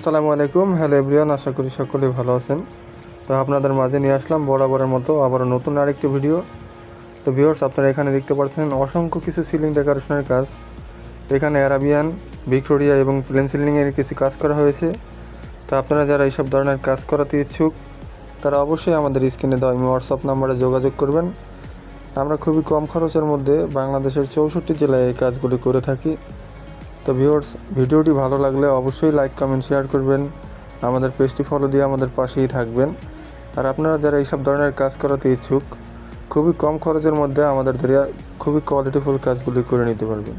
আসসালামু আলাইকুম। Hello everyone, আশা করি সকলেই ভালো আছেন। তো আপনাদের মাঝে নিয়ে আসলাম বরাবরের মতো আবারও নতুন আরেকটি ভিডিও। তো ভিউয়ার্স, আপনারা এখানে দেখতে পাচ্ছেন অসংখ্য কিছু সিলিং ডেকোরেশনের কাজ। এখানে অ্যারাবিয়ান, ভিক্টোরিয়া এবং প্লেন সিলিংয়ের কিছু কাজ করা হয়েছে। তো আপনারা যারা এইসব ধরনের কাজ করাতে ইচ্ছুক তারা অবশ্যই আমাদের স্ক্রিনে দেওয়া হোয়াটসঅ্যাপ নাম্বারে যোগাযোগ করবেন। আমরা খুবই কম খরচের মধ্যে বাংলাদেশের 64 জেলায় এই কাজগুলি করে থাকি। তো ভিউয়ার্স, ভিডিওটি ভালো লাগলে অবশ্যই লাইক, কমেন্ট, শেয়ার করবেন। আমাদের পেজটি ফলো দিয়ে আমাদের পাশেই থাকবেন। আর আপনারা যারা এইসব ধরনের কাজ করাতে ইচ্ছুক খুবই কম খরচের মধ্যে আমাদের দ্বারা খুবই কোয়ালিটিফুল কাজগুলি করে নিতে পারবেন।